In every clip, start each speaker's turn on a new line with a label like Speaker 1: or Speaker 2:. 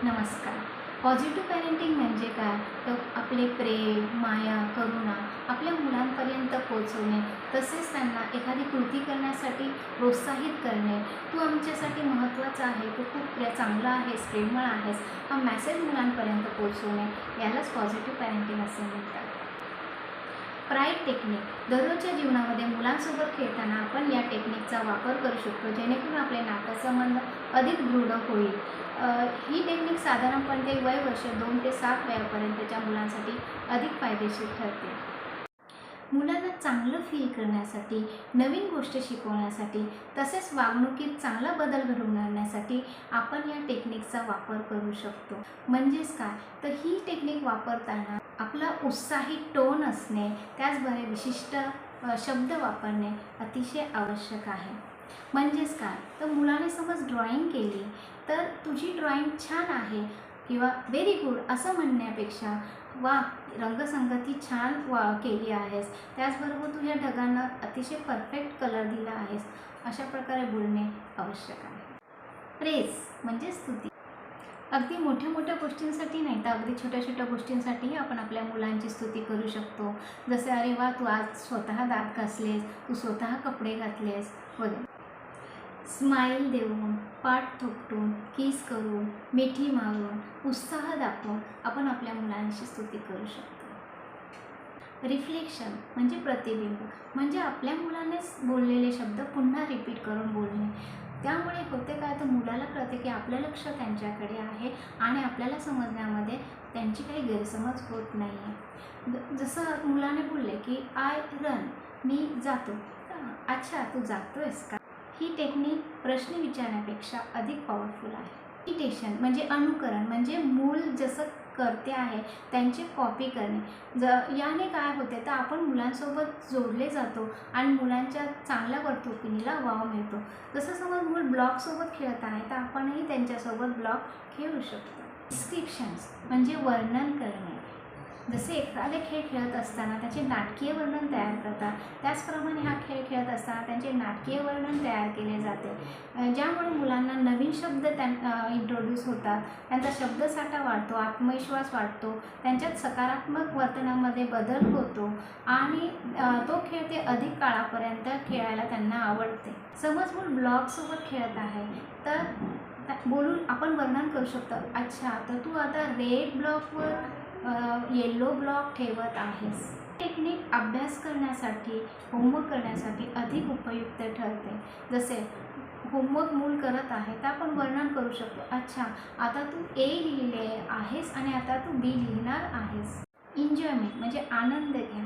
Speaker 1: नमस्कार. Positive parenting म्हणजे काय? तर आपले प्रेम, माया, करुणा आपल्या मुलांपर्यंत पोहोचवणे, तसेच त्यांना एखादी कृती करण्यासाठी प्रोत्साहित करणे. तू आमच्यासाठी महत्त्वाचा आहे, तू खूप चांगला आहेस, प्रेमळ आहेस, हा मेसेज मुलांपर्यंत पोहोचवणे, यालाच पॉझिटिव्ह पॅरेंटिंग असे म्हणतात. Pride technique. दररोजच्या जीवनामध्ये मुलांसोबत खेळताना आपण या टेक्निकचा वापर करू शकतो, जेणेकरून आपले नातेसंबंध अधिक दृढ होईल. ही टेक्निक साधारणपणे वय वर्ष 2 ते 7 वयापर्यंतच्या मुलांसाठी अधिक फायदेशीर ठरते. मुलांना चांगलं फील करण्यासाठी, नवीन गोष्ट शिकवण्यासाठी, तसेच वागणुकीत चांगला बदल घडवून आणण्यासाठी आपण या टेक्निकचा वापर करू शकतो. म्हणजेच काय? तर ही टेक्निक वापरताना आपला उत्साही टोन असणे, त्याचबरोबर विशिष्ट शब्द वापरणे अतिशय आवश्यक आहे. म्हणजेच काय? तर मुलाने समज ड्रॉइंग केली, तर तुझी ड्रॉइंग छान आहे किंवा व्हेरी गुड असं म्हणण्यापेक्षा वा रंगसंगती छान केली आहेस, त्याचबरोबर तू या ढगांना अतिशय परफेक्ट कलर दिला आहेस, अशा प्रकारे बोलणे आवश्यक आहे. प्रेज म्हणजे स्तुती. अगदी मोठ्या मोठ्या गोष्टींसाठी नाही, तर अगदी छोट्या छोट्या गोष्टींसाठीही आपण आपल्या मुलांची स्तुती करू शकतो. जसे अरे वा, तू आज स्वतः दात घासलेस, तू स्वतः कपडे घातलेस वगैरे. स्माईल देऊन, पाठ थोपटून, किस करून, मिठी मारून, उत्साह दाखवून आपण आपल्या मुलांची स्तुती करू शकतो. रिफ्लेक्शन म्हणजे प्रतिबिंब. म्हणजे आपल्या मुलानेच बोललेले शब्द पुन्हा रिपीट करून बोलणे. त्यामुळे होते काय, तर मुलाला कळते की आपलं लक्ष त्यांच्याकडे आहे आणि आपल्याला समजण्यामध्ये त्यांची काही गैरसमज होत नाही आहे. जसं मुलाने बोलले की आय रन, मी जातो. अच्छा, तू जातोयस का? ही टेक्निक प्रश्न विचारण्यापेक्षा अधिक पॉवरफुल आहे. इमिटेशन म्हणजे अनुकरण. म्हणजे मूल जसं करते आहे त्यांची कॉपी करणे. याने काय होते, तर आपण मुलांसोबत जोडले जातो आणि मुलांच्या चांगल्या वर्तणुकीला वाव मिळतो. जसं समज मूल ब्लॉकसोबत खेळत आहे, तर आपणही त्यांच्यासोबत ब्लॉक खेळू शकतो. डिस्क्रिप्शन्स म्हणजे वर्णन करणे. जसे एखादे खेळ खेळत असताना त्याचे नाटकीय वर्णन तयार करतात, त्याचप्रमाणे हा खेळ खेळत असताना त्यांचे नाटकीय वर्णन तयार केले जाते, ज्यामुळे मुलांना नवीन शब्द इंट्रोड्यूस होतात, त्यांचा शब्दसाठा वाढतो, आत्मविश्वास वाढतो, त्यांच्यात सकारात्मक वर्तनामध्ये बदल होतो आणि तो खेळ ते अधिक काळापर्यंत खेळायला त्यांना आवडते. समज मूल ब्लॉकसोबत खेळत आहे, तर बोलून आपण वर्णन करू शकतो, अच्छा, तर तू आता रेड ब्लॉकवर येलो ब्लॉक ठेवत आहेस. टेक्निक अभ्यास करण्यासाठी, होमवर्क करण्यासाठी अधिक उपयुक्त ठरते. जसे होमवर्क मूल करत आहे, तर आपण वर्णन करू शकतो, अच्छा, आता तू ए लिहिले आहेस आणि आता तू बी लिहिणार आहेस. एन्जॉयमेंट म्हणजे आनंद घ्या.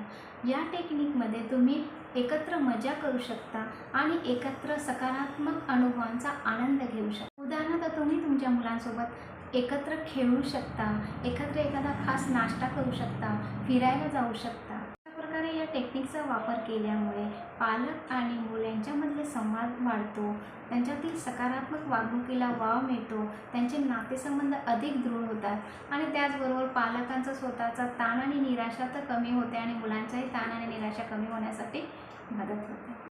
Speaker 1: या टेक्निकमध्ये तुम्ही एकत्र मजा करू शकता आणि एकत्र सकारात्मक अनुभवांचा आनंद घेऊ शकता. उदाहरणार्थ तुम्ही तुमच्या मुलांसोबत एकत्र खेळू शकता, एकत्र एखादा खास नाश्ता करू शकता, फिरायला जाऊ शकता. अशा प्रकारे या टेक्निकचा वापर केल्यामुळे पालक आणि मूल यांच्यामधले संवाद वाढतो, त्यांच्यातील सकारात्मक वागणुकीला वाव मिळतो, त्यांचे नातेसंबंध अधिक दृढ होतात आणि त्याचबरोबर पालकांचा स्वतःचा ताण आणि निराशा तर कमी होते आणि मुलांचाही ताण आणि निराशा कमी होण्यासाठी मदत होते.